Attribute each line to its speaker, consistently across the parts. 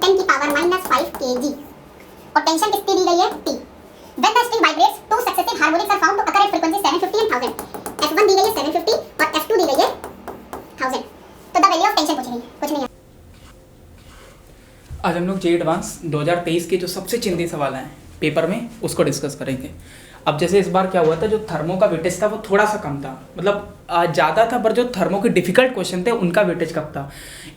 Speaker 1: 10 की power -5 kg और tension कितनी दी गई है T। When the string vibrates, two successive harmonics are found to occur at frequency 750 and 1000। F1 दी गई है 750 और F2 दी गई है 1000। तो द वैल्यू ऑफ टेंशन पूछ रही है, कुछ नहीं है।
Speaker 2: आज हम लोग जे एडवांस 2023 के जो सबसे चिंती सवाल हैं पेपर में उसको डिस्कस करेंगे। अब जैसे इस बार क्या हुआ था, जो थर्मो का वेटेज था वो थोड़ा सा कम था, मतलब ज़्यादा था, पर जो थर्मो के डिफिकल्ट क्वेश्चन थे उनका वेटेज कम था।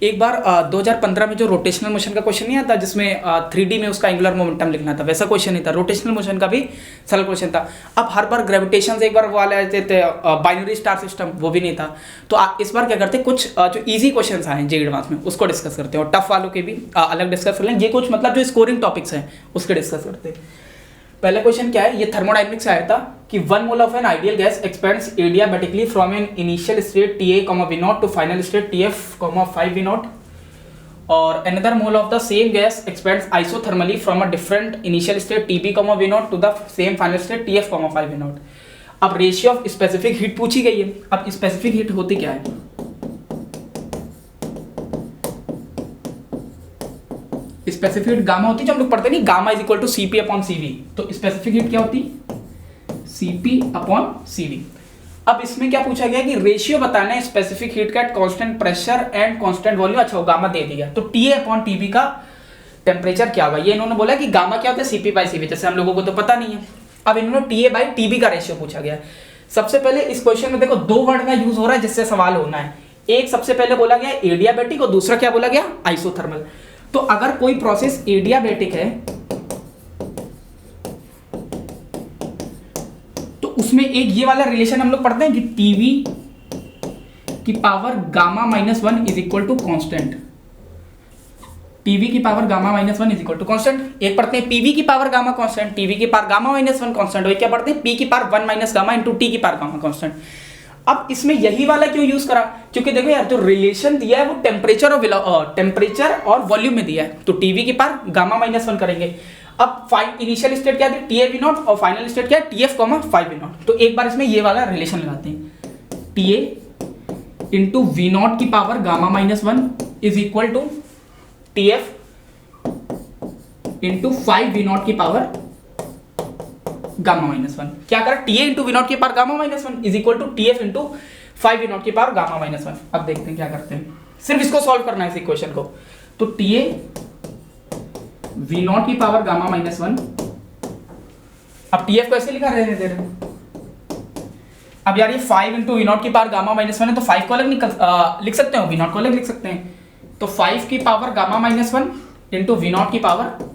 Speaker 2: एक बार 2015 में जो रोटेशनल मोशन का क्वेश्चन नहीं आता जिसमें 3D में उसका एंगुलर मोमेंटम लिखना था, वैसा क्वेश्चन नहीं था। रोटेशनल मोशन का भी सरल क्वेश्चन था। अब हर बार ग्रेविटेशन से एक बार वो वाले आते थे, बाइनरी स्टार सिस्टम, वो भी नहीं था। तो इस बार क्या करते, कुछ जो ईजी क्वेश्चन आए जे एडवांस में उसको डिस्कस करते हैं और टफ वालों के भी अलग डिस्कस कर लेंगे। ये कुछ मतलब जो स्कोरिंग टॉपिक्स हैं उसके डिस्कस करते हैं। पहला क्वेश्चन क्या है, ये थर्मोडायनेमिक्स से आया था कि 1 mole of an ideal gas expands adiabatically from an initial state Ta, V0 to final state Tf, 5 V0 और another mole of the same gas expands isothermally from a different initial state Tb, V0 to the same final state Tf, 5 V0। अब ratio of specific heat पूछी गई है। अब specific heat होती क्या है, specific heat gamma होती है, जो हम लोग पढ़ते नहीं, gamma is equal to Cp upon Cv। तो स्पेसिफिक हीट क्या होती, Cp अपॉन Cv। अब इसमें क्या पूछा गया कि रेशियो बताना है स्पेसिफिक हीट का at constant pressure and constant volume. अच्छा वो गामा दे दिया, तो Ta अपॉन Tb का टेम्परेचर क्या होगा, ये इन्होंने बोला कि गामा क्या होता है Cp बाई Cv, जैसे हम लोगों को तो पता नहीं है। अब इन्होंने Ta बाई Tb का रेशियो पूछा गया। सबसे पहले इस क्वेश्चन में देखो दो वर्ड का यूज हो रहा है जिससे सवाल होना है। एक सबसे पहले बोला गया एडियाबैटिक और दूसरा क्या बोला गया, आइसोथर्मल। तो अगर कोई प्रोसेस एडियाबैटिक है तो उसमें एक ये वाला रिलेशन हम लोग पढ़ते हैं कि Tv की power gamma -1 is equal to constant. Tv की power gamma -1 is equal to constant. एक पढ़ते हैं Pv की पावर गामा कॉन्स्टेंट, Tv की पावर गामा -1 कॉन्स्टेंट। और क्या पढ़ते हैं P की power 1 minus gamma into T की पावर गामा कॉन्स्टेंट। अब इसमें यही वाला क्यों यूज करा, क्योंकि देखो यार जो रिलेशन दिया है वो टेम्परेचर और वॉल्यूम में दिया है। तो Tv की पावर गामा -1 करेंगे। अब इनिशियल स्टेट क्या थी Ta V0 और फाइनल स्टेट क्या है Tf, 5 V0। तो एक बार इसमें ये वाला रिलेशन लगाते हैं, Ta इंटू V0 की power gamma -1 is equal to Tf into 5 V0 की पावर गामा -1। क्या करा, Ta इंटू V0 की power gamma -1 is equal to Tf into 5 V0 की पावर गामा -1। अब देखते हैं क्या करते हैं, सिर्फ इसको सॉल्व करना है इस इक्वेशन को। तो Ta V0 की पावर गामा -1, अब Tf को ऐसे लिखा रहने दे रहे। अब यार ये 5 इंटू V0 की पावर गामा -1 है, तो 5 को अलग लिख सकते हो, V0 को अलग लिख सकते हैं। तो 5 की पावर गामा -1 इंटू V0 की पावर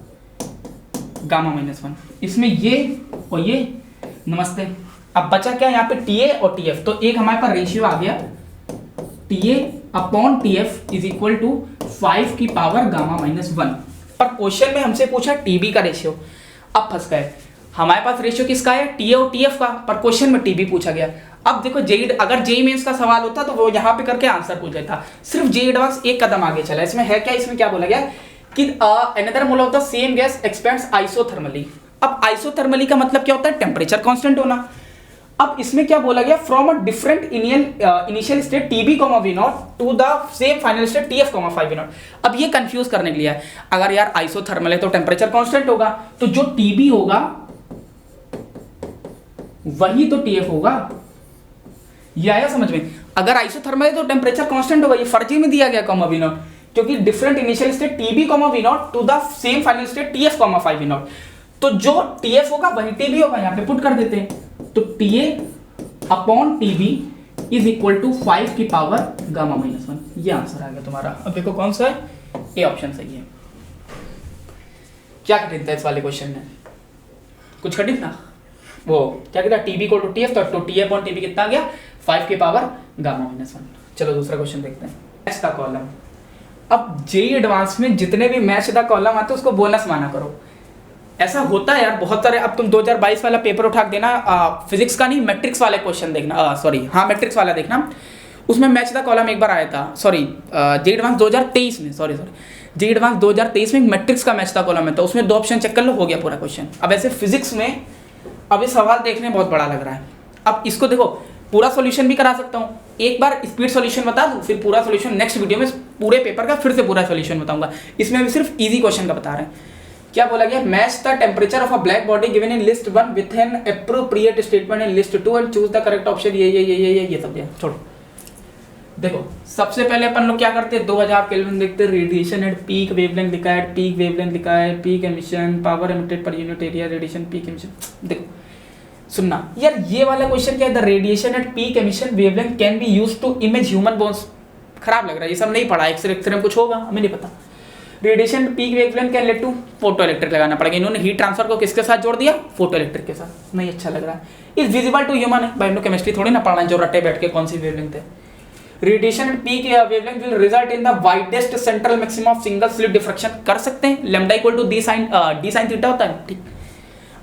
Speaker 2: गामा -1, इसमें ये और ये नमस्ते। अब बचा क्या यहाँ पे Ta और Tf, तो एक हमारे पास रेशियो आ गया Ta upon Tf is equal to 5 की पावर गामा -1। पर क्वेश्चन में हमसे पूछा Tb का रेशियो। अब फंस गए, हमारे पास रेशियो किसका है, Ta और Tf का, पर क्वेश्चन में Tb पूछा गया। अब देखो अगर जेईई मेंस का सवाल होता तो वो यहाँ पे करके आंसर पूछ लेता। सिर्फ जे एडवांस एक कदम आगे चला। इसमें है क्या, इसमें क्या बोला गया कि another mole of the same gas expends isothermally. अब आइसोथर्मली का मतलब क्या होता है, टेम्परेचर कांस्टेंट होना। अब इसमें क्या बोला गया, from a different initial state Tb, V0 to the same final state Tf, 5 V0। अब ये कंफ्यूज करने के लिए है, अगर यार आइसोथर्मल है तो टेम्परेचर कांस्टेंट होगा, तो जो Tb होगा वही तो Tf होगा। ये आया समझ में। अगर आइसोथर्मल है तो टेम्परेचर कांस्टेंट होगा, ये फर्जी में दिया गया V0, क्योंकि different initial state Tb, V0 to the same final state Tf, 5 V0। तो जो Tf होगा वही Tb होगा, यहाँ पे पुट कर देते हैं। तो Ta upon Tb is equal to 5 की पावर गामा -1। ये आंसर आ गया तुम्हारा। अब देखो कौन सा है, ए ऑप्शन सही है। क्या कठिन था इस वाले क्वेश्चन में, कुछ कठिन था। वो क्या कहता Tb को टू Tf, तो Ta अपॉन Tb कितना आ गया, 5 की पावर गामा -1। चलो दूसरा क्वेश्चन देखते हैं। Match the column. अब जेईई एडवांस में जितने भी मैच द कॉलम आते हैं उसको बोनस माना करो। ऐसा होता है यार बहुत सारे। अब तुम 2022 वाला पेपर उठा के देना, फिजिक्स का नहीं मैट्रिक्स वाले क्वेश्चन देखना, मैट्रिक्स वाला देखना। उसमें मैच द कॉलम एक बार आया था, जेईई एडवांस 2023 में, जेईई एडवांस 2023 में मैट्रिक्स का मैच द कॉलम है, तो उसमें 2 ऑप्शन चेक कर लो, हो गया पूरा क्वेश्चन। अब ऐसे फिजिक्स में अब ये सवाल देखने बहुत बड़ा लग रहा है। अब इसको देखो, पूरा सॉल्यूशन भी करा सकता हूँ। एक बार स्पीड सॉल्यूशन बता दूँ, फिर पूरा सॉल्यूशन नेक्स्ट वीडियो में पूरे पेपर का फिर से पूरा सॉल्यूशन बताऊंगा। इसमें भी सिर्फ इजी क्वेश्चन का बता रहे हैं। क्या बोला गया, match the temperature of a black body given in list 1 with an appropriate statement in list 2 and choose the correct option. ये सब दिया। छोड़ो, देखो सबसे पहले अपन लोग क्या करते हैं, 2000 केल्विन देखते हैं, रेडिएशन एट पीक वेवलेंथ लिखा है, पीक वेवलेंथ लिखा है, peak emission, power emitted per unit area, radiation peak emission. देखो सुनना यार, ये वाला क्वेश्चन क्या है, the radiation at peak emission wavelength can be used to image human bones. खराब लग रहा है, ये सब नहीं पढ़ा, एक्सरे में कुछ होगा हमें नहीं पता। Radiation peak wavelength can lead to photoelectric लगाना पड़ेगा। इन्होंने हीट ट्रांसफर को किसके साथ जोड़ दिया, फोटो इलेक्ट्रिक के साथ। नहीं अच्छा लग रहा है। इज विजिबल टू ह्यूमन है भाई, हम लोग केमिस्ट्री थोड़ी ना पढ़ना है जो रट्टे बैठ के कौन सी वेवलेंथ है। Radiation peak wavelength will result in the widest central maximum of single slit diffraction. कर सकते हैं, lambda equal to D sine theta होता है, ठीक।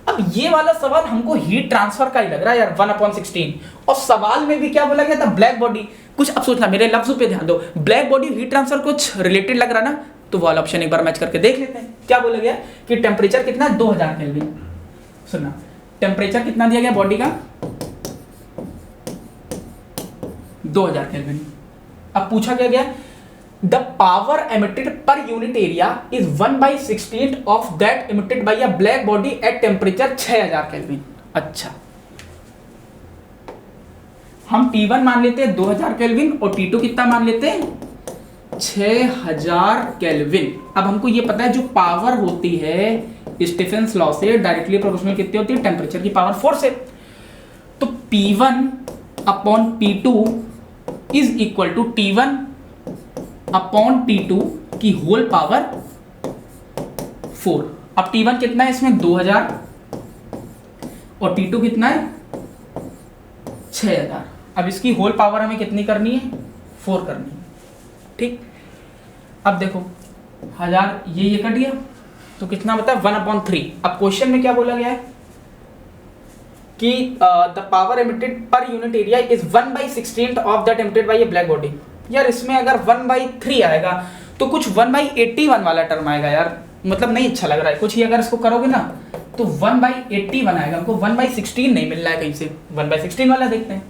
Speaker 2: अब ये वाला सवाल हमको हीट ट्रांसफर का ही लग रहा है यार, 1/16। और सवाल में भी क्या बोला गया था, ब्लैक बॉडी। कुछ अब सोचना, मेरे लफ्जों पे ध्यान दो, ब्लैक बॉडी हीट ट्रांसफर कुछ रिलेटेड लग रहा ना, तो वाला ऑप्शन एक बार मैच करके देख लेते हैं। क्या बोला गया कि टेम्परेचर कितना, 2000 केल्विन। सुनना, टेम्परेचर कितना दिया गया बॉडी का, 2000 केल्विन। अब पूछा क्या गया, the power emitted per unit area is 1/16 of that emitted by a black body at temperature 6000 kelvin. अच्छा, हम T1 मान लेते हैं 2000 केल्विन और T2 कितना मान लेते हैं, 6000 केल्विन। अब हमको ये पता है जो पावर होती है स्टीफेंस लॉ से डायरेक्टली प्रोपोर्शनल कितनी होती है, टेम्परेचर की पावर 4 से। तो P1 upon P2 is equal to T1 upon T2 की होल पावर 4। अब T1 कितना है इसमें, 2000 और T2 कितना है, 6000। अब इसकी होल पावर हमें कितनी करनी है, 4 करनी है, ठीक। अब देखो 1000 ये कट गया तो कितना बता, 1/3। अब क्वेश्चन में क्या बोला गया है कि the power emitted per unit area is 1/16 of that emitted by A black body. यार इसमें अगर 1/3 आएगा तो कुछ 1/81 वाला टर्म आएगा यार, मतलब नहीं अच्छा लग रहा है कुछ ही। अगर इसको करोगे ना तो 1/81 आएगा, हमको 1/16 नहीं मिल रहा है कहीं से, 1/16 वाला देखते हैं।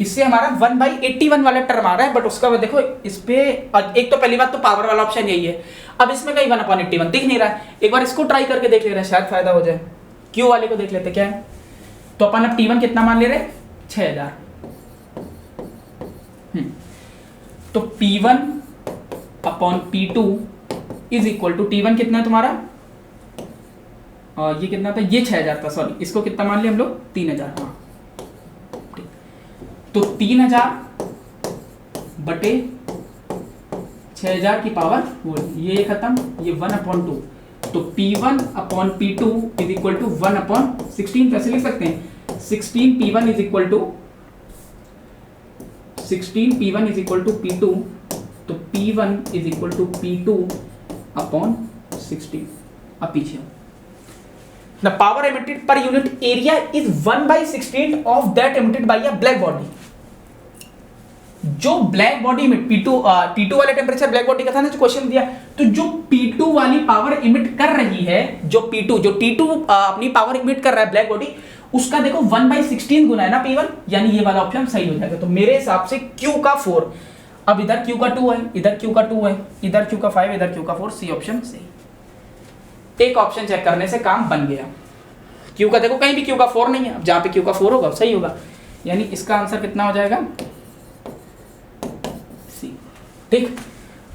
Speaker 2: इससे हमारा 1/81 वाला टर्म आ रहा है, बट उसका देखो इस पे एक तो पहली बात तो पावर वाला ऑप्शन यही है। अब इसमें कहीं 1/81 दिख नहीं रहा है, एक बार इसको ट्राई करके देख ले रहे हैं, शायद फायदा हो जाए। क्यू वाले को देख लेते क्या है, तो अपन अब T1 कितना मान ले रहे, 6000। तो P1 upon P2 is equal to, T1 कितना है तुम्हारा, ये कितना था, ये 6000 था, सॉरी इसको कितना मान लिया हम लोग, 3000। हाँ ठीक, तो 3000 बटे 6000 की पावर वो, ये खत्म, ये 1/2। तो P1 upon P2 is equal to 1/16। कैसे लिख सकते हैं, 16 P1 is equal to 16 P1 is equal to P2, तो P1 is equal to P2 upon 16। अब पीछे the power emitted per unit area is 1/16 of that emitted by a black body. जो black body में T2 वाले temperature black body का था ना जो क्वेश्चन दिया, तो जो P2 वाली पावर इमिट कर रही है, जो T2 अपनी पावर इमिट कर रहा है ब्लैक बॉडी, उसका देखो 1/16 गुना है ना P1, यानी ये वाला ऑप्शन सही हो जाएगा। तो मेरे हिसाब से Q का 4, अब इधर Q का 2 है, इधर Q का 2 है, इधर Q का 5, इधर Q का 4, सी ऑप्शन सही। एक ऑप्शन चेक करने से काम बन गया। Q का देखो कहीं भी Q का 4 नहीं है, अब जहां पे Q का 4 होगा सही होगा, यानी इसका आंसर कितना हो जाएगा, सी। ठीक,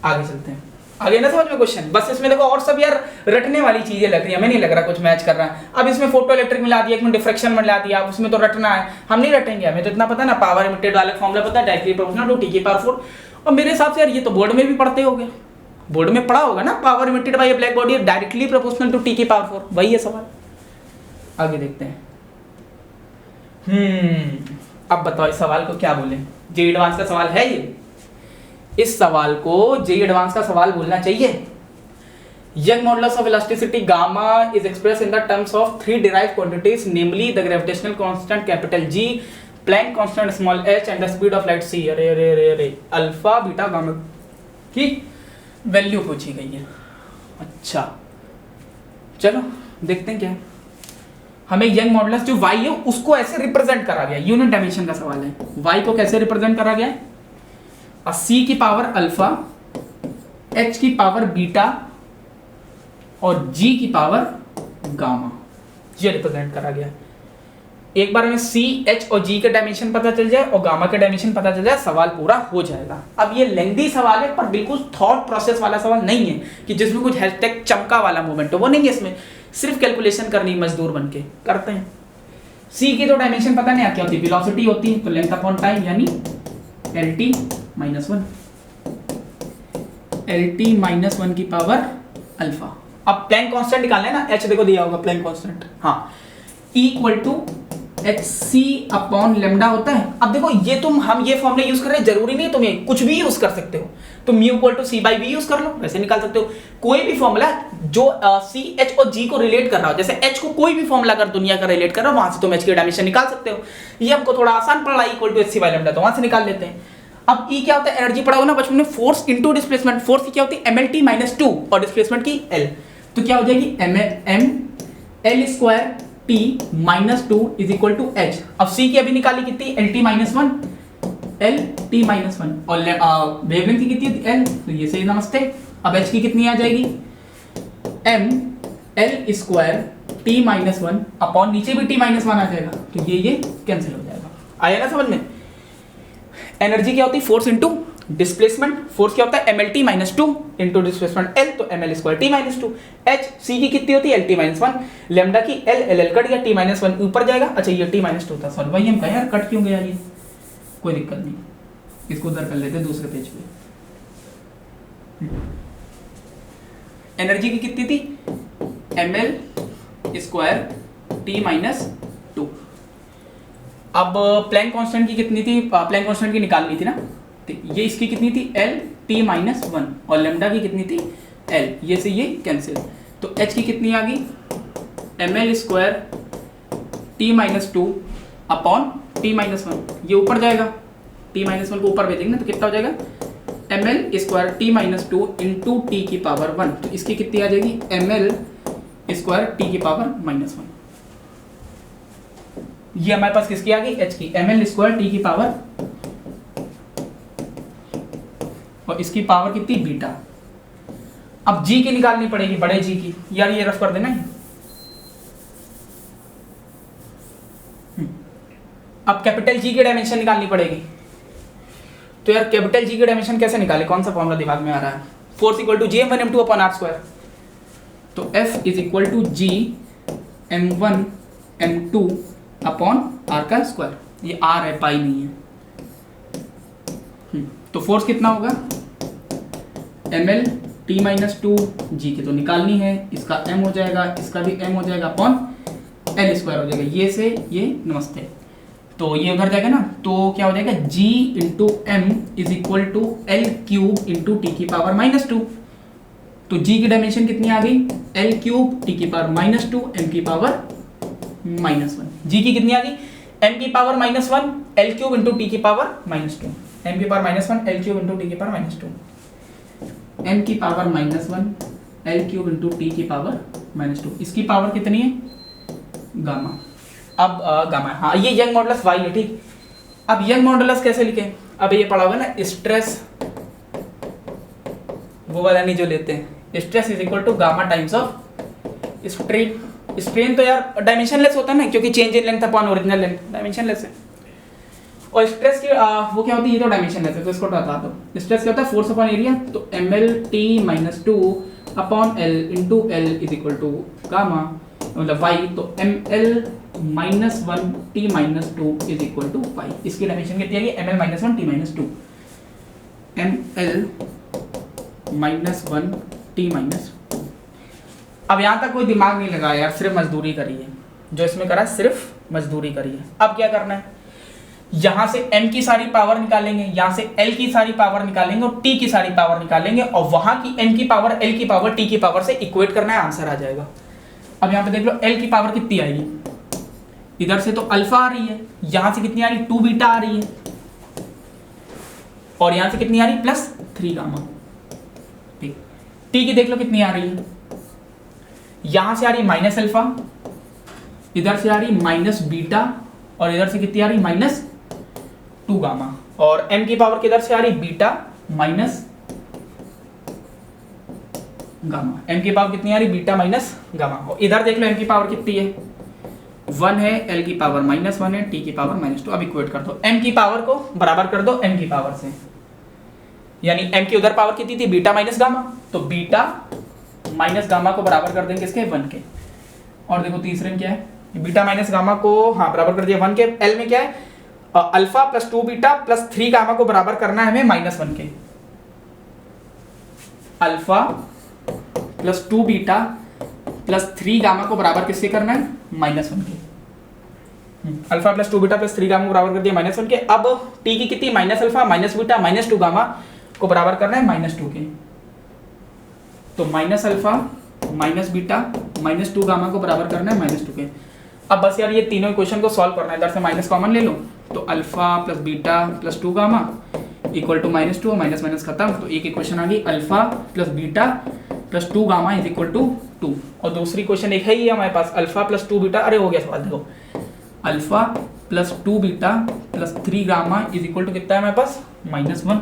Speaker 2: आगे चलते हैं। आगे ना समझ में क्वेश्चन, बस इसमें देखो और सब यार रटने वाली चीजें लग रही है, हमें नहीं लग रहा कुछ मैच कर रहा है। अब इसमें फोटो इलेक्ट्रिक मिला दिया, इसमें डिफ्रैक्शन मिला दिया, उसमें तो रटना है, हम नहीं रटेंगे, हमें तो इतना पता है ना, पावर एमिटेड वाला फॉर्मूला पता है, डायरेक्टली प्रोपोर्शनल टू T की पावर 4। और मेरे हिसाब से यार ये तो बोर्ड में भी पढ़ते होगे, बोर्ड में पढ़ा होगा ना, power emitted by black body directly proportional to T की पावर 4, वही है सवाल। आगे देखते हैं। अब बताओ इस सवाल को क्या बोले, जे एडवांस का सवाल है ये, इस सवाल को जे एडवांस का सवाल बोलना चाहिए। Young modulus of elasticity gamma is expressed in the terms of 3 derived quantities, namely the gravitational constant capital G, Planck constant small h, and the speed of light c। अरे अल्फा बीटा गामा की value पूछी गई है। अच्छा चलो देखते हैं क्या है। हमें यंग मॉडुलस जो y है उसको ऐसे रिप्रेजेंट करा गया, यूनिट डायमेंशन का सवाल है। y को कैसे रिप्रेजेंट करा गया है, c की पावर अल्फा, h की पावर बीटा और g की पावर गामा, ये रिप्रेजेंट करा गया। एक बार हमें c, h और g के डायमेंशन पता चल जाए और गामा के डायमेंशन पता चल जाए, सवाल पूरा हो जाएगा। अब ये लेंथी सवाल है पर बिल्कुल थॉट प्रोसेस वाला सवाल नहीं है कि जिसमें कुछ हैशटैग चमका वाला मूवमेंट हो, वो नहीं है। इसमें सिर्फ कैलकुलेशन करनी, मजदूर बन के करते हैं। c की तो डायमेंशन पता नहीं क्या होती, वेलोसिटी होती है, तो लेंथ अपॉन टाइम यानी lt -1, lt -1 की पावर अल्फा। अब प्लैंक कांस्टेंट निकालना है ना, h देखो दिया होगा प्लैंक कांस्टेंट, हाँ, equal to hc upon lambda होता है। अब देखो ये हम ये फॉर्मूला यूज कर रहे हैं, जरूरी नहीं तुम ये कुछ भी यूज कर सकते हो, तुम mu equal to c by v use कर लो, वैसे निकाल सकते हो। कोई भी फॉर्मूला जो c, h और g को रिलेट कर रहा हो, जैसे h को कोई भी फॉर्मूला अगर दुनिया का रिलेट कर रहा हो, वहां से तुम h की डायमेंशन निकाल सकते हो। ये हमको थोड़ा आसान पड़ रहा है, equal to hc by lambda, तो वहां से निकाल लेते हैं। अब E क्या होता है, एनर्जी पढ़ा हो ना बचपन में, फोर्स इनटू डिस्प्लेसमेंट। फोर्स की क्या होती है mlt -2 और डिस्प्लेसमेंट की L, तो क्या हो जाएगी m L square t -2 is equal to h। अब c की अभी निकाली कितनी, lt -1, lt -1 और वेवलेंथ की कितनी थी l, तो ये सही नमस्ते। अब h की कितनी आ जाएगी, m L square t -1 upon नीचे भी t -1 आ जाएगा, तो ये कैंसिल हो जाएगा। आया ना समझ में। एनर्जी क्या होती है, फोर्स इनटू डिस्प्लेसमेंट। फोर्स क्या होता है mlt -2 इनटू डिस्प्लेसमेंट L, तो ml square t -2। h c की कितनी होती है lt -1, लेमडा की L कट गया, t -1 ऊपर जाएगा। अच्छा ये t -2 था, सॉरी भाई हम कहें यार कट क्यों गया, ये कोई दिक्कत नहीं, इसको उधर कर लेते दूसरे पेज पे। एनर्जी की कितनी थी, ml स्क्वायर t -2। अब प्लैंक कांस्टेंट की कितनी थी, प्लैंक कांस्टेंट की निकालनी थी ना, तो ये इसकी कितनी थी L t -1 और लेमडा की कितनी थी L, ये से ये कैंसिल, तो H की कितनी आ गई ml square t -2 upon t -1, ये ऊपर जाएगा, t -1 को ऊपर भेजेंगे ना, तो कितना हो जाएगा ml square t -2 into t की पावर 1, तो इसकी कितनी आ जाएगी ml स्क्वायर t की पावर -1। ये हमारे पास किसकी आ गई, h की, ml स्क्वायर t की पावर, और इसकी पावर कितनी बीटा। अब g की निकालनी पड़ेगी, बड़े g की, यार ये रफ कर देना है। अब कैपिटल G की डायमेंशन निकालनी पड़ेगी, तो यार कैपिटल G की डायमेंशन कैसे निकाले, कौन सा फॉर्मूला दिमाग में आ रहा है, force equal to Gm1 m2 upon r square, तो F is equal to Gm1 m2 upon r का स्क्वायर, ये r है, पाई नहीं है। तो फोर्स कितना होगा ml t -2, g की तो निकालनी है, इसका m हो जाएगा, इसका भी m हो जाएगा अपॉन l स्क्वायर हो जाएगा, ये से ये नमस्ते, तो ये उधर जाएगा ना, तो क्या हो जाएगा g into m is equal to l cube into T की पावर -2, तो g की डायमेंशन कितनी आ गई l क्यूब टी की पावर -2 m की पावर -1। g की कितनी आ गई m की power -1 l cube into T की पावर -2, m की power -1 l cube into T की पावर -2, m की power -1 l cube into T की पावर -2, इसकी पावर कितनी है गामा। अब गामा, हाँ ये यंग मॉडुलस y है, ठीक। अब यंग मॉडुलस कैसे लिखें, अब ये पढ़ा होगा ना, स्ट्रेस वो वाला नहीं जो लेते हैं, stress is equal to gamma times of strain. Strain तो यार डायमेंशनलेस होता है ना, क्योंकि change in length upon original length dimensionless है, और स्ट्रेस की वो क्या होती है, ये तो डायमेंशनलेस है, तो इसको बता दो। स्ट्रेस क्या होता है, फोर्स अपॉन एरिया, तो ml t -2 upon l into l is equal to gamma, मतलब y, तो ml -1 t -2 is equal to y। इसकी डायमेंशन कितनी आएगी ml -1 t -2, ml -1 t -2। अब यहाँ तक कोई दिमाग नहीं लगाया यार, सिर्फ मजदूरी करी है, जो इसमें करा सिर्फ मजदूरी करी है। अब क्या करना है, यहाँ से m की सारी पावर निकालेंगे, यहाँ से l की सारी पावर निकालेंगे और t की सारी पावर निकालेंगे, और वहां की m की पावर l की पावर t की पावर से इक्वेट करना है, आंसर आ जाएगा। अब यहाँ पे देख लो l की पावर कितनी आएगी, इधर से तो अल्फा आ रही है, यहां से कितनी आ रही 2 बीटा आ रही है, और यहां से कितनी आ रही +3 गामा, ठीक। t की देख लो कितनी आ रही है, यहां से आ रही -अल्फा, इधर से आ रही माइनस बीटा और इधर से कितनी आ रही माइनस 2 गामा, और m की पावर किधर से आ रही बीटा माइनस गामा, m की पावर कितनी आ रही बीटा माइनस गामा। और इधर देख लो m की पावर कितनी है 1 है, l की पावर -1 है, t की पावर -2। अब इक्वेट कर दो, m की पावर को बराबर कर दो m की पावर से, यानी m की उधर पावर कितनी थी बीटा माइनस गामा, तो बीटा माइनस गामा को बराबर कर देंगे किसके 1 के। और देखो तीसरे में क्या है, बीटा माइनस गामा को हाँ बराबर कर दिया 1 के। l में क्या है alpha plus 2 beta plus 3 gamma को बराबर करना है हमें -1 के। Alpha plus 2 beta plus 3 gamma को बराबर किससे करना है -1 के। Alpha plus 2 beta plus 3 gamma को बराबर कर दिया -1 के। अब t की कितनी minus alpha minus beta minus 2 gamma को बराबर करना है -2 के। तो minus alpha minus beta minus 2 gamma को बराबर करना है -2 के। अब बस यार ये तीनों इक्वेशन को सॉल्व करना है, इधर से माइनस कॉमन ले लो, तो alpha plus beta plus 2 gamma equal to -2 और माइनस माइनस खत्म, तो एक इक्वेशन आ गई alpha plus beta plus 2 gamma is equal to 2। और दूसरी इक्वेशन एक है ही हमारे पास अल्फा प्लस 2 बीटा, अरे हो गया सवाल देखो, alpha plus 2 beta plus 3 gamma is equal to कितना है हमारे पास -1।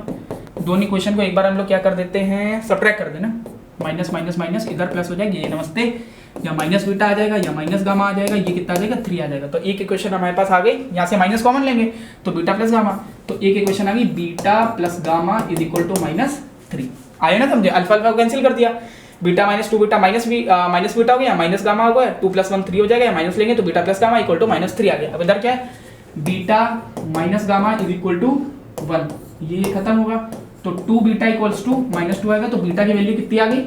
Speaker 2: दोनों इक्वेशन को एक बार हम लोग क्या कर देते हैं सब्ट्रैक्ट कर देना, माइनस माइनस माइनस इधर प्लस हो जाएगी, ये नमस्ते, या माइनस बीटा आ जाएगा या माइनस गामा आ जाएगा, ये कितना आ जाएगा 3 आ जाएगा। तो एक इक्वेशन हमारे पास आ गई, यहाँ से माइनस कॉमन लेंगे तो बीटा प्लस गामा, तो एक इक्वेशन आ गई beta plus gamma is equal to -3। आया ना समझे, अल्फा अल्फा कैंसिल कर दिया, beta minus 2 beta minus beta हो गया, माइनस गामा हो गया, 2 + 1 3 हो जाएगा, माइनस लेंगे तो beta plus gamma equal to -3 आ गया। अब इधर क्या है beta minus gamma is equal to 1, ये खत्म होगा, तो 2 बीटा इक्वल्स टू -2 आएगा, तो बीटा की वैल्यू कितनी आ गई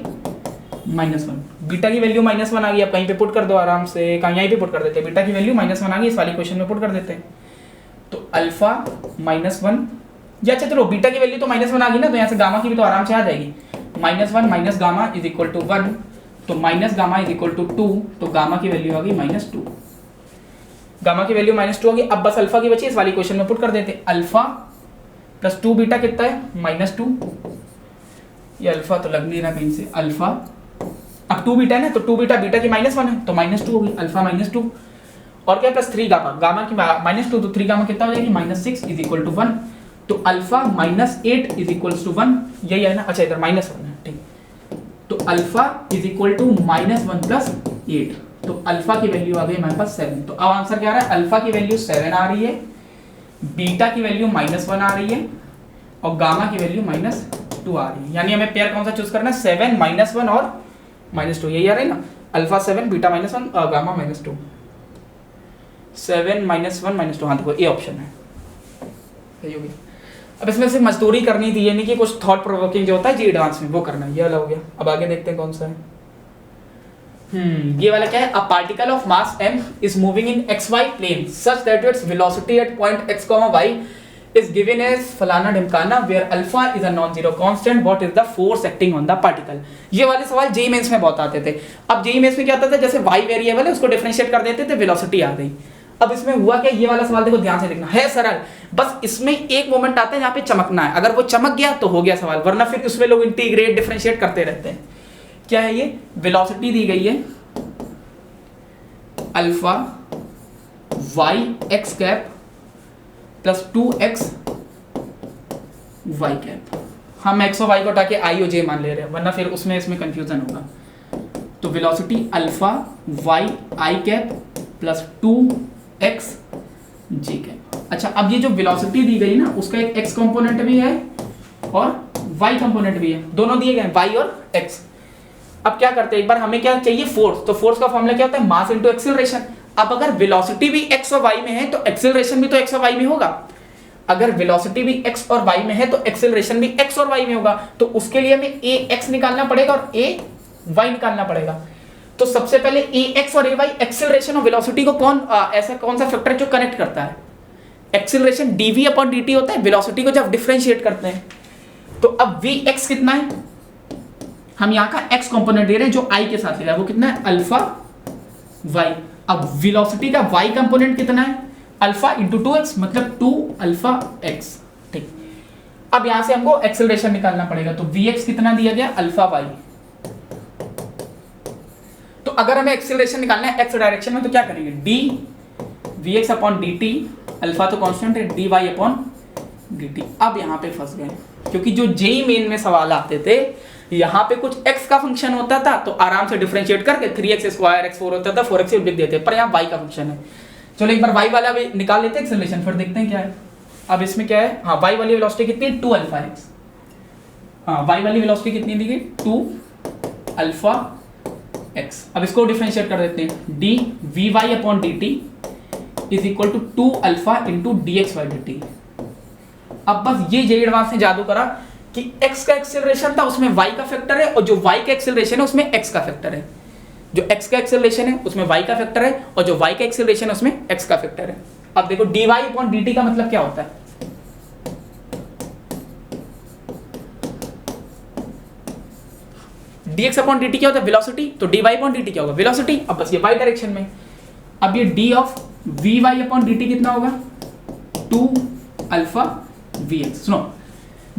Speaker 2: -1। बीटा की वैल्यू -1 आ गई, अब कहीं पे पुट कर दो आराम से, कहीं यहीं पे पुट कर देते हैं, बीटा की वैल्यू -1 आ गई, इस वाली क्वेश्चन में पुट कर देते हैं। तो अल्फा -1 या अच्छा चलो बीटा की वैल्यू तो -1 आ गई ना, तो यहाँ से गामा की भी तो आराम से आ जाएगी, -1 minus gamma is equal to 1, तो minus gamma is equal to 2, तो गामा की वैल्यू आ गई -2, गामा की वैल्यू -2 आ गई। अब बस अल्फा की बची, इस वाली क्वेश्चन में पुट कर देते हैं, अल्फा प्लस 2 बीटा कितना है -2, ये अल्फा तो लग नहीं रहा कहीं से, अल्फा अब 2 बीटा है ना, तो 2 बीटा बीटा की -1 है तो -2 होगी, अल्फा -2 और क्या प्लस 3 गामा, गामा की -2 तो 3 गामा कितना हो जाएगी -6 इज इक्वल टू 1, तो अल्फा -8 इज इक्वल्स टू 1, यही है ना, अच्छा इधर -1 है ठीक, तो alpha is equal to -1 plus 8, तो अल्फा की वैल्यू आ गई हमारे पास 7। तो अब आंसर क्या आ रहा है, अल्फा की वैल्यू 7 आ रही है, बीटा की वैल्यू -1 आ रही है और गामा की वैल्यू -2 आ रही है, यानी हमें पेयर कौन सा चूज करना है 7 -1 और -2, यही आ रहा है ना, अल्फा 7 बीटा -1 गामा -2, 7 -1 -2, हाँ देखो ये ऑप्शन है, सही हो गया। अब इसमें सिर्फ मजदूरी करनी थी, यानी कि कुछ थॉट प्रोवोकिंग जो होता है जी एडवांस में वो करना है, ये वाला हो गया। अब आगे देखते हैं कौन सा है, ये वाला क्या है, a particle of mass m is moving in xy plane such that its velocity at point x, y is given as फलाना ढिमकाना where alpha is a non-zero constant, what is the force acting on the particle। ये वाले सवाल JEE mains में बहुत आते थे। अब JEE mains में क्या आता था, जैसे y वेरिएबल है उसको डिफरेंशिएट कर देते थे, वेलोसिटी आ गई। अब इसमें हुआ क्या, ये वाला सवाल देखो ध्यान से देखना है सरल, बस इसमें एक मोमेंट आता है जहाँ पे चमकना है, अगर वो चमक गया तो हो गया सवाल, वरना फिर उसमें लोग इंटीग्रेट डिफरेंशिएट करते रहते हैं। क्या है ये, वेलोसिटी दी गई है alpha y x cap plus 2x y cap, हम x और y को हटा के i और j मान ले रहे हैं, वरना फिर उसमें इसमें कंफ्यूजन होगा। तो velocity alpha y i cap plus 2x j cap. अच्छा अब ये जो वेलोसिटी दी गई ना उसका एक x कंपोनेंट भी है और y कंपोनेंट भी है, दोनों दिए गए y और x। अब क्या करते हैं, एक बार हमें क्या चाहिए फोर्स, तो फोर्स का फॉर्मूला क्या होता है मास इनटू एक्सीलरेशन। अब अगर वेलोसिटी भी x और y में है तो एक्सीलरेशन भी तो x और y में होगा, अगर वेलोसिटी भी x और y में है तो एक्सीलरेशन भी x और y में होगा, तो उसके लिए हमें ax निकालना पड़ेगा और ay निकालना पड़ेगा। तो सबसे पहले ax और ay एक्सीलरेशन और वेलोसिटी को ऐसा कौन सा फैक्टर जो कनेक्ट करता है, एक्सीलरेशन dv/dt होता है वेलोसिटी को जब डिफरेंशिएट करते हैं। तो अब vx कितना है, हम यहाँ का x कंपोनेंट दे रहे हैं जो i के साथ ले रहा है, वो कितना है अल्फा y। अब वेलोसिटी का y कंपोनेंट कितना है अल्फा इंटू 2x, मतलब 2 अल्फा x, ठीक। अब यहां से हमको एक्सेलरेशन निकालना पड़ेगा, तो vx कितना दिया गया अल्फा y। तो अगर हमें एक्सीलरेशन निकालना है एक्स डायरेक्शन में तो क्या करेंगे, D V X upon D T, alpha तो कांस्टेंट है, D Y upon D T. अब यहाँ पे फंस गए, क्योंकि जो जेई मेन में सवाल आते थे यहाँ पे कुछ x का फंक्शन होता था तो आराम से डिफरेंशिएट करके 3x स्क्वायर x4 होता था 4x लिख देते, पर यहाँ y का फंक्शन है। चलो एक बार y वाला भी निकाल लेते हैं एक्सेलरेशन, फिर देखते हैं क्या है। अब इसमें क्या है, हाँ y वाली वेलोसिटी कितनी है 2 अल्फा x, हाँ y वाली वेलोसिटी कितनी दी गई 2 अल्फा x। अब इसको डिफरेंशिएट कर देते हैं, D V Y upon D T is equal to 2 alpha into D X Y D T. अब बस ये जे एडवांस ने जादू करा कि x का एक्सेलरेशन था उसमें y का फैक्टर है, और जो y का एक्सेलरेशन है उसमें x का फैक्टर है। जो x का एक्सेलरेशन है उसमें y का फैक्टर है, और जो y का एक्सेलरेशन है उसमें x का फैक्टर है। अब देखो dy अपॉन dt का मतलब क्या होता है, dx अपॉन dt क्या होता है वेलोसिटी, तो dy अपॉन dt क्या होगा वेलोसिटी। अब बस ये y डायरेक्शन में, अब ये d of vy upon dt कितना होगा 2 अल्फा vx। सुनो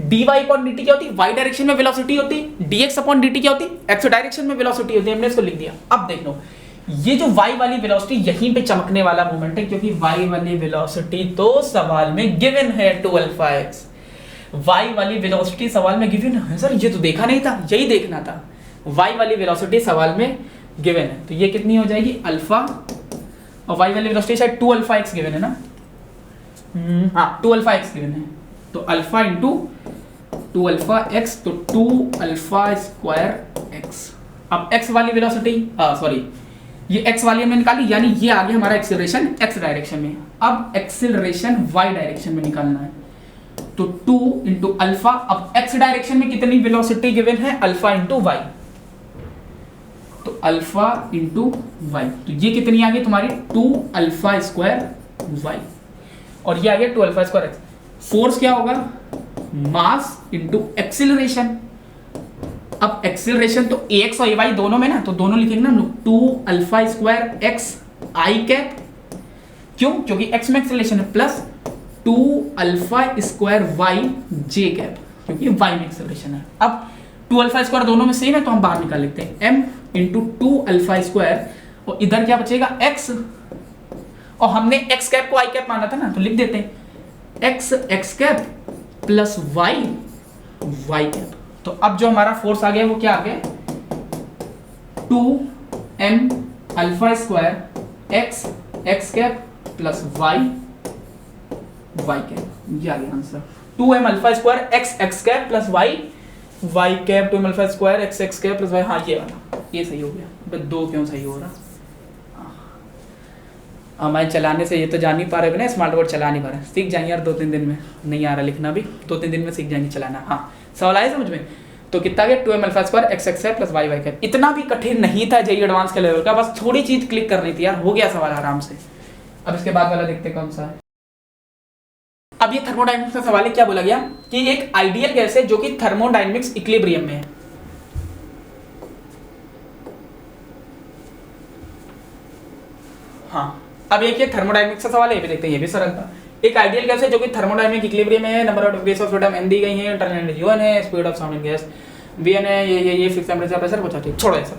Speaker 2: dy अपॉन dt क्या होती है y डायरेक्शन में वेलोसिटी होती, dx अपॉन dt क्या होती x डायरेक्शन में वेलोसिटी होती है, हमने इसको लिख दिया। अब देख लो ये जो y वाली वेलोसिटी यहीं पे चमकने वाला मोमेंट है, क्योंकि y वाली वेलोसिटी तो सवाल में गिवन है 2 अल्फा x, y वाली वेलोसिटी सवाल में गिवन है सर, ये तो देखा नहीं था, यही देखना था, y वाली वेलोसिटी सवाल में गिवन है, तो ये कितनी हो जाएगी अल्फा, और y वाली वेलोसिटी शायद 2 अल्फा x गिवन है ना, हाँ 2 अल्फा x गिवन है, तो अल्फा इंटू 2 अल्फा x, तो 2 अल्फा स्क्वायर x। अब x वाली वेलोसिटी सॉरी ये x वाली हमने निकाली, यानी ये आ गया हमारा एक्सेलरेशन x डायरेक्शन में। अब एक्सेलरेशन y डायरेक्शन में निकालना है, तो 2 इंटू अल्फा, अब x डायरेक्शन में कितनी वेलोसिटी गिवन है अल्फा इंटू y, तो अल्फा इंटू y, तो ये कितनी आ गई तुम्हारी 2 अल्फा स्क्वायर y, और ये आ गया 2 अल्फा स्क्वायर x। फोर्स क्या होगा मास इंटू एक्सिलरेशन। अब एक्सिलरेशन तो ax और ay दोनों में ना, तो दोनों लिखेंगे ना हम लोग 2 अल्फा स्क्वायर x आई कैप, क्यों, क्योंकि x में एक्सिलरेशन है, plus 2 alpha square y j cap, क्योंकि y में एक्सिलरेशन है। अब 2 अल्फा स्क्वायर दोनों में सेम है तो हम बाहर निकाल लेते हैं m इंटू 2 अल्फा स्क्वायर, और इधर क्या बचेगा x, और हमने x कैप को i कैप माना था ना, तो लिख देते हैं x cap plus y cap. तो अब जो हमारा फोर्स आ गया वो क्या आ गया 2m alpha square x cap plus y cap, ये आ गया answer 2m alpha square x cap plus y cap, 2m alpha square x cap plus y, हाँ ये वाला, ये सही हो गया। दो क्यों सही हो रहा, हमारे चलाने से ये तो जान नहीं पा रहे ना, स्मार्ट बोर्ड चला नहीं पा रहे, सीख जाएंगे यार 2-3 दिन में, नहीं आ रहा लिखना भी, 2-3 दिन में सीख जाएंगे चलाना। हाँ सवाल आया समझ में, तो कितना गया 2m अल्फा स्क्वायर x है प्लस y कैप। इतना भी कठिन नहीं था जेईई एडवांस के लेवल का, बस थोड़ी चीज क्लिक करनी थी यार, हो गया सवाल आराम से। अब इसके बाद वाला देखते कौन सा है। अब ये थर्मोडायनेमिक्स का सवाल है, क्या बोला गया कि एक आइडियल गैस है जो कि थर्मोडायनेमिक्स इक्विलिब्रियम में है। हाँ अब एक ये थर्मोडायनेमिक्स का सवाल है, ये भी देखते हैं, ये भी सरल था। एक आइडियल गैस है जो कि थर्मोडायनेमिक इक्विलिब्रियम में है, number of degrees of freedom n दी गई है, इंटरनल एनर्जी u1 है, speed of sound in gas vn है, ये फिक्स टेंपरेचर प्रेशर कुछ ठीक, छोड़ो ऐसा।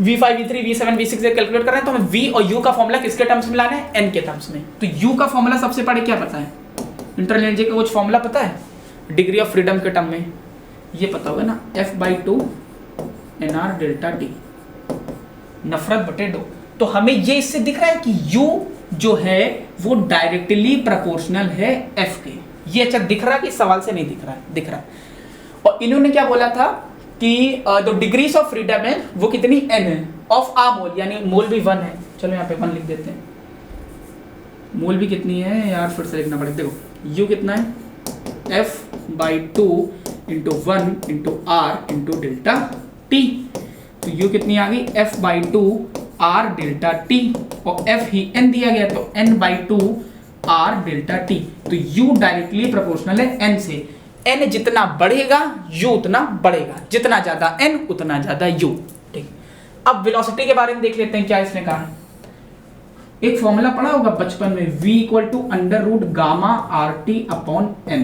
Speaker 2: v5 v3 v7 v6 से कैलकुलेट कर रहे हैं, तो हमें v और u का फॉर्मूला किसके टर्म्स में लाना है n के टर्म्स में। तो u का फॉर्मूला सबसे पहले क्या पता है, इंटरनल एनर्जी का कुछ फॉर्मूला पता है, डिग्री ऑफ फ्रीडम के टर्म में ये पता होगा ना, f/2 nr डेल्टा t, नफरत बटे दो। तो हमें ये इससे दिख रहा है कि u जो है वो डायरेक्टली प्रोपोर्शनल है f के, ये अच्छा दिख रहा है कि सवाल से नहीं दिख रहा है, दिख रहा है। और इन्होंने क्या बोला था कि जो डिग्रीज ऑफ फ्रीडम है वो कितनी n है ऑफ आ मोल, यानी मोल भी 1 है, चलो यहाँ पे 1 लिख देते हैं, मोल भी कितनी है यार फिर से लिखना पड़ेगा, देखो u कितना है f/2 into 1 into r into delta t, तो u कितनी आ गई f/2 r डेल्टा t, और f ही n दिया गया तो n/2 r डेल्टा t, तो u डायरेक्टली प्रोपोर्शनल है n से, n जितना बढ़ेगा u उतना बढ़ेगा, जितना ज्यादा n उतना ज्यादा u। ठीक, अब वेलोसिटी के बारे में देख लेते हैं क्या इसने कहा है। एक फॉर्मूला पढ़ा होगा बचपन में, v equal to under root gamma RT upon n,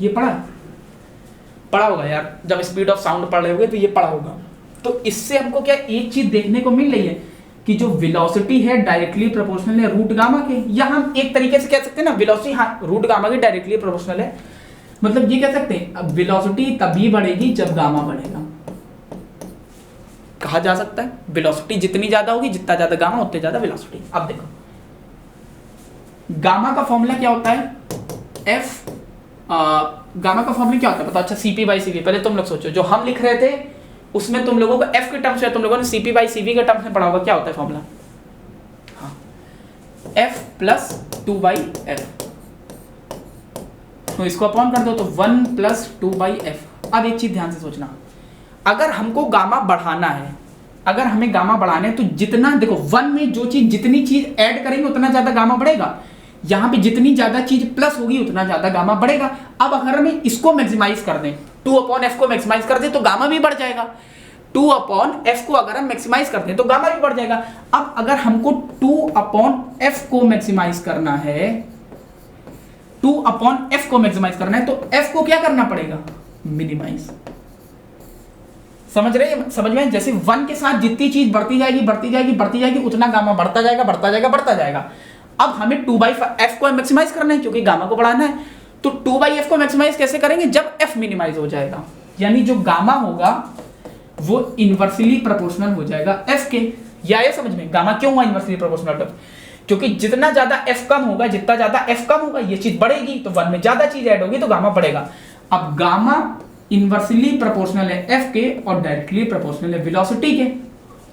Speaker 2: ये पढ़ा होगा यार, जब स्पीड ऑफ साउंड पढ़ रहे होगे तो ये पढ़ा होगा। तो इससे हमको क्या एक चीज देखने को मिल रही है कि जो वेलोसिटी है डायरेक्टली प्रोपोर्शनल है रूट गामा के, या हम एक तरीके से कह सकते हैं ना वेलोसिटी हाँ रूट गामा के डायरेक्टली प्रोपोर्शनल है, मतलब ये कह सकते हैं अब वेलोसिटी तभी बढ़ेगी जब गामा बढ़ेगा। कहा जा सकता है वेलोसिटी जितनी ज्यादा होगी, जितना ज्यादा गामा उतनी ज्यादा वेलोसिटी। अब देखो गामा का फॉर्मूला क्या होता है, एफ गामा का फॉर्मूला क्या होता है बताओ। अच्छा सीपी बाई सीवी, पहले तुम लोग सोचो, जो हम लिख रहे थे उसमें तुम लोगों को एफ के टर्म्स में, तुम लोगों ने सीपी बाई सीवी के टर्म्स में पढ़ा होगा, क्या होता है फॉर्मूला, हाँ एफ प्लस 2 बाई एफ, तो इसको अपॉन कर दो तो 1 प्लस 2 बाई एफ। अब एक चीज ध्यान से सोचना, अगर हमको गामा बढ़ाना है, अगर हमें गामा बढ़ाना है तो जितना देखो 1 में जो चीज जितनी चीज ऐड करेंगे उतना ज्यादा गामा बढ़ेगा, यहां पे जितनी ज्यादा चीज प्लस होगी उतना ज्यादा गामा बढ़ेगा। अब अगर हमें इसको मैक्सिमाइज कर दें, 2/f को मैक्सिमाइज कर दें तो गामा भी बढ़ जाएगा, 2/f को अगर हम मैक्सिमाइज करते हैं तो गामा भी बढ़ जाएगा। अब अगर हमको 2/f को मैक्सिमाइज करना है, 2/f को मैक्सिमाइज करना है तो f को क्या करना पड़ेगा, मिनिमाइज। समझ रहे हैं, समझ में, जैसे 1 के साथ जितनी चीज बढ़ती जाएगी बढ़ती जाएगी बढ़ती जाएगी उतना गामा बढ़ता जाएगा बढ़ता जाएगा बढ़ता जाएगा। अब हमें 2/f को मैक्सिमाइज करना है क्योंकि गामा को बढ़ाना है, तो 2/f को मैक्सिमाइज कैसे करेंगे, जब f मिनिमाइज हो जाएगा, यानी जो गामा होगा वो इनवर्सली प्रोपोर्शनल हो जाएगा f के। या ये समझ में, गामा क्यों हुआ इनवर्सली प्रोपोर्शनल, क्योंकि जितना ज्यादा f कम होगा, जितना ज्यादा f कम होगा ये चीज बढ़ेगी, तो 1 में ज्यादा चीज ऐड होगी तो गामा बढ़ेगा। अब गामा इनवर्सली प्रोपोर्शनल है f के और डायरेक्टली प्रोपोर्शनल है वेलोसिटी के,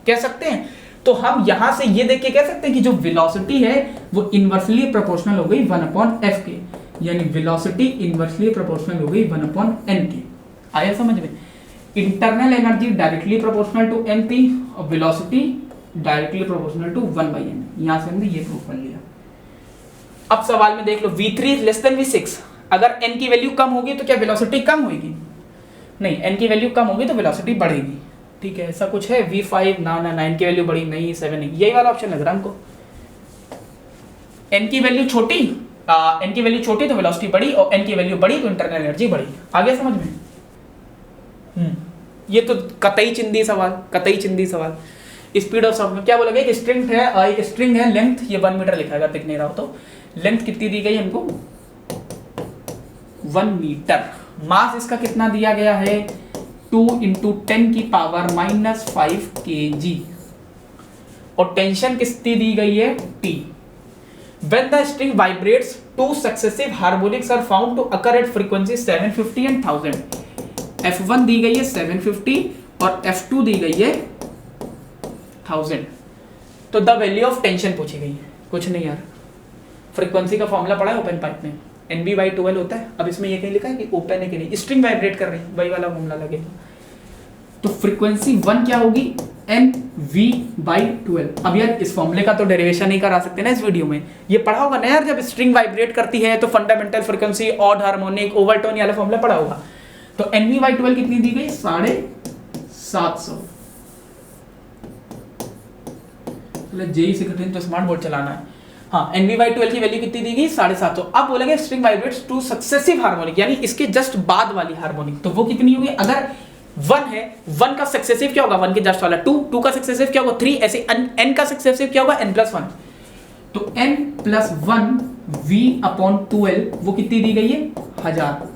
Speaker 2: कह सकते हैं। तो हम यहां से ये देख के कह सकते हैं कि जो वेलोसिटी है वो इनवर्सली प्रोपोर्शनल हो गई 1/f के, यानी वेलोसिटी इनवर्सली प्रोपोर्शनल हो गई 1/n के। आया समझ में, internal energy directly proportional to mp और velocity directly proportional to 1/n। यहां से हमने ये प्रूफ कर लिया। अब सवाल में देख लो v3 लेस देन v6, अगर n की वैल्यू कम होगी तो क्या वेलोसिटी कम होगी, नहीं, n की वैल्यू कम होगी तो वेलोसिटी बढ़ेगी, ठीक है, ऐसा कुछ है। v5 ना 9 की वैल्यू बड़ी, नहीं 7 नहीं, यही वाला ऑप्शन लग रहा है हमको। n की वैल्यू छोटी, n की वैल्यू छोटी तो वेलोसिटी बढ़ी और n की वैल्यू बड़ी तो इंटरनल एनर्जी बढ़ी। आगे समझ में, ये तो कतई चिंदी सवाल, कतई चिंदी सवाल। स्पीड ऑफ साउंड में क्या बोला गया, एक स्ट्रिंग है, एक स्ट्रिंग है, लेंथ ये 1 मीटर लिखा है, दिख नहीं रहा हो तो लेंथ कितनी दी गई हमको 1 मीटर, मास इसका कितना दिया गया है 2 × 10⁻⁻5 kg, और टेंशन कितनी दी गई है T। When the string vibrates, 2 successive harmonics are found to occur at frequency 750 and 1000। F1 दी गई है 750 और F2 दी गई है 1000। तो द वैल्यू ऑफ टेंशन पूछी गई है, कुछ नहीं यार, फ्रीक्वेंसी का फॉर्मूला पढ़ा है ओपन पाइप में, NB/12 होता है। अब इसमें ये कहीं लिखा है कि ओपन है कि नहीं, स्ट्रिंग वाइब्रेट कर रही है, वही वाला फॉर्मूला लगेगा। तो फ्रीक्वेंसी 1 क्या होगी NV/12। अब यार इस फॉर्मूले का तो डेरिवेशन नहीं करा सकते ना इस वीडियो में, ये पढ़ा होगा ना यार, जब स्ट्रिंग वाइब्रेट करती है तो fundamental frequency, odd harmonic, overtone, ये वाला फॉर्मूला पढ़ा होगा। तो NV/12 कितनी दी गई 750। जेई से कठिन तो स्मार्ट बोर्ड चलाना है। हाँ, NV/12 की वैल्यू कितनी दी गई 750। अब बोलेंगे string vibrates two successive harmonic, यानी इसके जस्ट बाद वाली हार्मोनिक, तो वो कितनी होगी, अगर 1 है, 1 का सक्सेसिव क्या होगा 1 के जस्ट वाला, 2 का सक्सेसिव क्या होगा 3, ऐसे n का सक्सेसिव क्या होगा n+1। तो n+1 V/12 वो कितनी दी गई है 1000,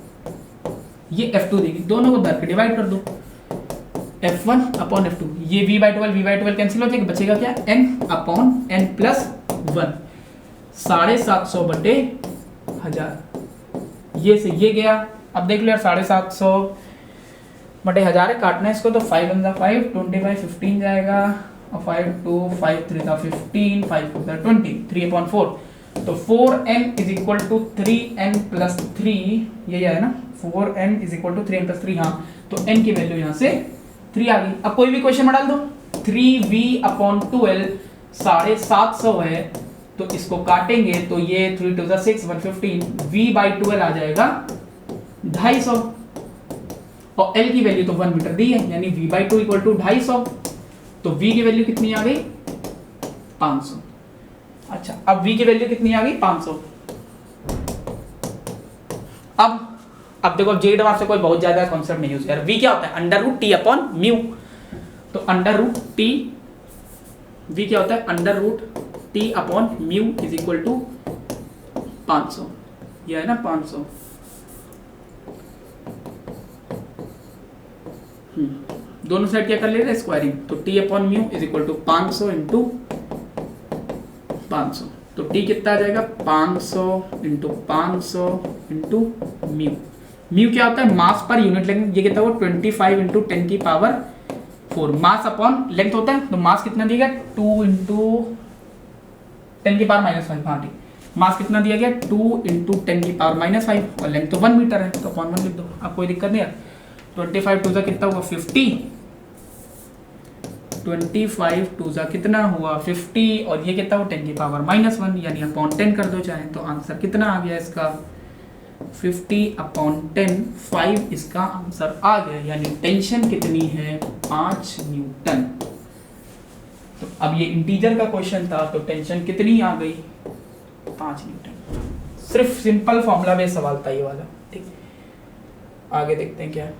Speaker 2: ये F2 दी गई, दोनों को दर के डिवाइड कर दो, F1/F2, ये V/12 कैंसिल हो जाएगा, बचेगा क्या n/n+1, 750/1000, ये से ये गया। अब देख लो यार 750/1000 है, काटना है इसको तो 5 × 5 25 15 जाएगा, और 5 2 5 3 15 5 4 20 3/4, तो 4n = 3n+3, ये है ना 4n = 3n+3। हाँ, तो n की वैल्यू यहाँ से 3 आ गई। अब कोई भी क्वेश्चन में डाल दो, 3V/12 750 है, तो इसको काटेंगे तो ये 3 2 6 115, V/12 आ जाएगा 250, और L की वैल्यू तो 1 मीटर दी है, यानी V/2 = 250, तो V की वैल्यू कितनी आ गई 500। अच्छा, अब V की वैल्यू कितनी आ गई 500। अब देखो जेड से कोई बहुत ज्यादा कॉन्सेप्ट नहीं यूज यार, V क्या होता है √T/μ, तो अंडर रूट टी, वी क्या होता है under root T upon mu is equal to 500, यह है ना 500। दोनों साइड क्या कर ले रहे हैं स्क्वायरिंग, तो T upon mu is equal to 500 into 500, तो टी कितना आ जाएगा 500 इंटू 500 इंटू म्यू। म्यू क्या होता है मास पर यूनिट लेंथ, ये कितना होगा 25 इंटू 10 की पावर 4, मास अपॉन लेंथ होता है, तो मास कितना दिया गया 2 इंटू 10 की पावर -5, हाँ ठीक, मास कितना दिया गया 2 इंटू 10 की पावर -5 और लेंथ तो 1 मीटर है, तो अपॉन 1 लिख दो, अब कोई दिक्कत नहीं है। 25 टू सा कितना होगा 50, 25 टू सा कितना हुआ 50 और ये कितना हुआ 10 की पावर -1 यानी अपॉन 10 कर दो चाहे, तो आंसर कितना आ गया इसका 50 अपॉन 10, 5 इसका आंसर आ गया, यानी टेंशन कितनी है 5 न्यूटन। तो अब ये इंटीजर का क्वेश्चन था, तो टेंशन कितनी आ गई 5 न्यूटन। सिर्फ सिंपल फॉर्मूला बेस्ड सवाल था ये वाला, ठीक। आगे देखते हैं क्या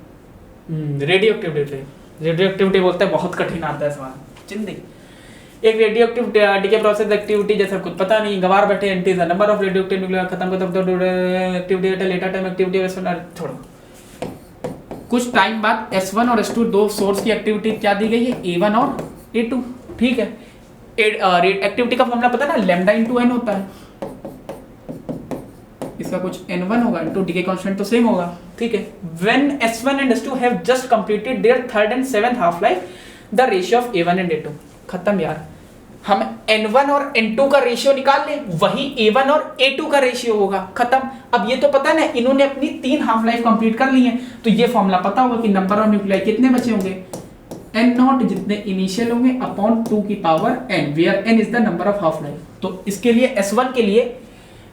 Speaker 2: रेडियो एक्टिविटी बोलते हैं बहुत कठिन आता है सवाल चिंदी। एक radio active decay process activity जैसा कुछ पता नहीं, गवार बैठे एंटीज number of radio active nuclear खत्म activity at later time activity छोड़ो। कुछ टाइम बाद S1 और S2 दो सोर्स की एक्टिविटी क्या दी गई है A1 और A2, ठीक है। एक्टिविटी का फॉर्मूला पता है ना, लैम्डा इंटू n होता है, इसका कुछ n1 होगा इंटू डीके कांस्टेंट तो सेम होगा, ठीक है। When S1 and S2 have just completed there third and seventh half life the ratio of A1 and A2, खत्म यार। हम n1 और n2 का रेशियो निकाल लें, वही A1 और A2 का रेशियो होगा, खत्म। अब ये तो पता है ना इन्होंने अपनी 3 हाफ लाइफ कंप्लीट कर ली है, तो ये फॉर्मूला पता होगा कि नंबर ऑफ न्यूक्लियाई कितने बचे होंगे n0 जितने इनिशियल होंगे अपॉन 2 की power n, where n is the number of half life. तो इसके लिए S1 के लिए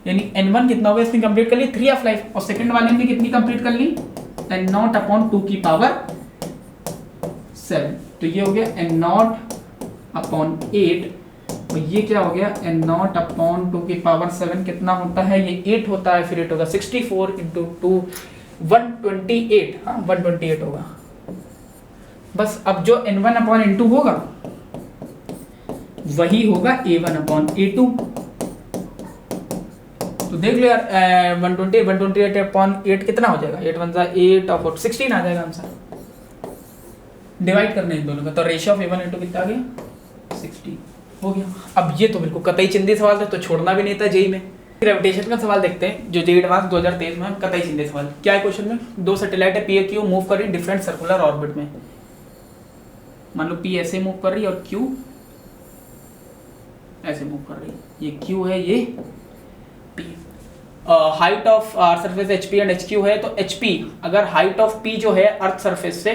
Speaker 2: यानी n1 कितना होगा इसने कंप्लीट कर ली 3 हाफ लाइफ, और सेकंड वाले ने कितनी कंप्लीट कर ली n0 अपॉन 2 की पावर 7, तो ये हो गया n0 अपॉन 8, और ये क्या हो गया n0 अपॉन 2 की पावर 7 कितना होता है, ये 8 होता है, फिर 8 होगा 64 इंटू 2 128, हाँ 128 होगा। बस अब जो n1 अपॉन n2 होगा वही होगा a1 अपॉन a2, तो देख लो यार 128 अपॉन 8 कितना हो जाएगा, 8 1 जा 8 और 16 आ जाएगा आंसर। डिवाइड करने इन दोनों का, तो रेशियो ऑफ a1 into कितना आ गया 60 हो गया। अब ये तो बिल्कुल कतई चिंदी सवाल था, तो छोड़ना भी नहीं था जेई में। ग्रेविटेशन का सवाल देखते हैं जो जेई एडवांस 2023 में, कतई चिंदी सवाल क्या है क्वेश्चन में, दो सैटेलाइट है P और Q मूव कर रही डिफरेंट सर्कुलर ऑर्बिट में, मान लो P ऐसे मूव कर रही है और Q ऐसे मूव कर रही है, ये Q है ये P। Height of earth surface HP and HQ है, तो HP अगर हाइट ऑफ P जो है अर्थ सरफेस से,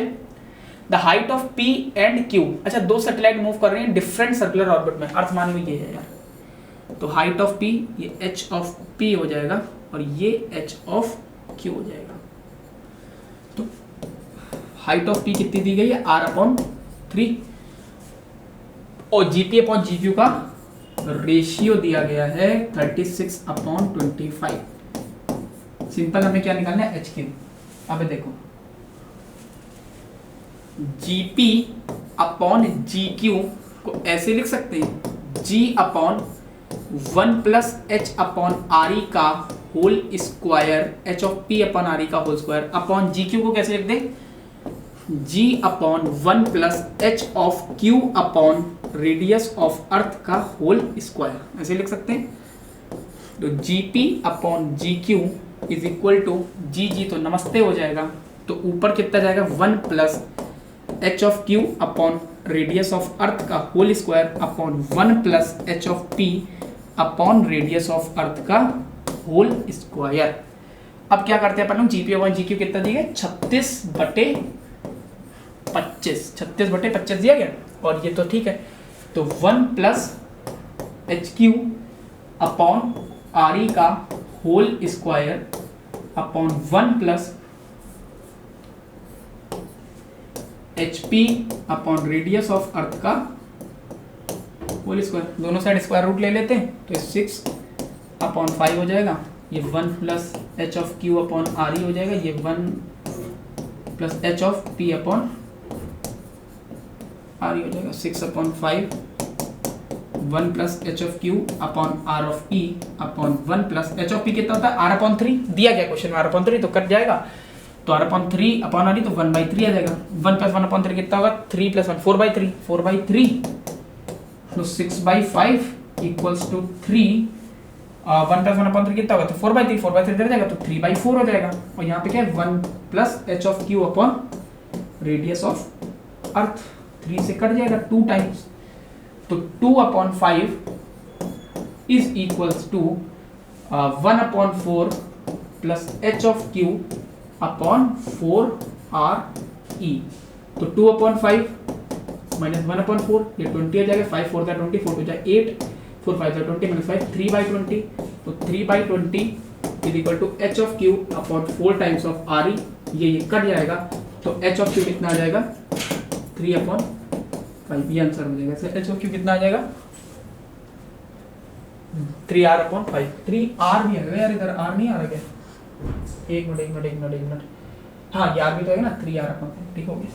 Speaker 2: the height of P and Q, अच्छा दो सैटेलाइट मूव कर रहे हैं डिफरेंट सर्कुलर ऑर्बिट में, अर्थ मान में ये है यार, तो हाइट ऑफ P ये h ऑफ P हो जाएगा और ये h ऑफ Q हो जाएगा। तो हाइट ऑफ P कितनी दी गई है r अपॉन 3 और GP अपॉन GQ का रेशियो दिया गया है 36 अपॉन 25। सिंपल हमें क्या निकालना है HQ। अब देखो GP अपॉन GQ को ऐसे लिख सकते हैं G upon 1 plus H upon RE का whole square, H of P upon RE का होल स्क्वायर अपॉन GQ को कैसे लिख दें G upon 1 plus H of Q upon radius of earth का होल स्क्वायर, ऐसे लिख सकते हैं। तो GP upon GQ is equal to GG तो नमस्ते हो जाएगा, तो ऊपर कितना जाएगा 1 plus H of Q upon radius of earth का whole square upon 1 plus H of P upon radius of earth का होल स्क्वायर। अब क्या करते हैं अपन लोग, GP अपॉन GQ कितना दिया गया 36/25 दिया गया, और ये तो ठीक है, तो 1 प्लस HQ अपॉन RE का whole square upon 1 plus HP upon radius of earth का होल स्क्वायर, दोनों साइड स्क्वायर रूट ले लेते हैं, तो 6 अपॉन 5 हो जाएगा, ये 1 plus H of Q upon RE हो जाएगा, ये 1 plus H of P upon R E हो जाएगा 6/5 1 plus H of Q upon R of E upon 1 plus H of P कितना होता है r/3 दिया गया क्वेश्चन में r/3 तो कट जाएगा तो r/3 अपॉन आर ई तो 1/3 आ जाएगा 1 प्लस 1/3 कितना होगा 3 प्लस 1 4/3 4/3 तो 6/5 इक्वल्स टू 3 1 प्लस 1/3 कितना होगा तो 4/3 4/3 इधर जाएगा तो 3/4 हो जाएगा और यहाँ पे क्या है 1 plus H of Q upon radius of earth 3 से कट जाएगा 2 टाइम्स तो 2/5 is equals to 1/4 plus H of Q upon 4 RE तो 2/5 माइनस 1/4 ये 20 आ जाएगा 5 4 20 4 2 8 4 5 20 माइनस 5 3/20 तो 3/20 is equal to H of Q upon 4 times of RE ये cut जाएगा तो एच ऑफ क्यू कितना आ जाएगा 3/5 ये आंसर हो जाएगा एच ऑफ क्यू कितना आ जाएगा 3r/5 3r भी आएगा यार इधर r नहीं आ रहा क्या एक मिनट हाँ ये r भी तो है ना 3r/5 ठीक हो गया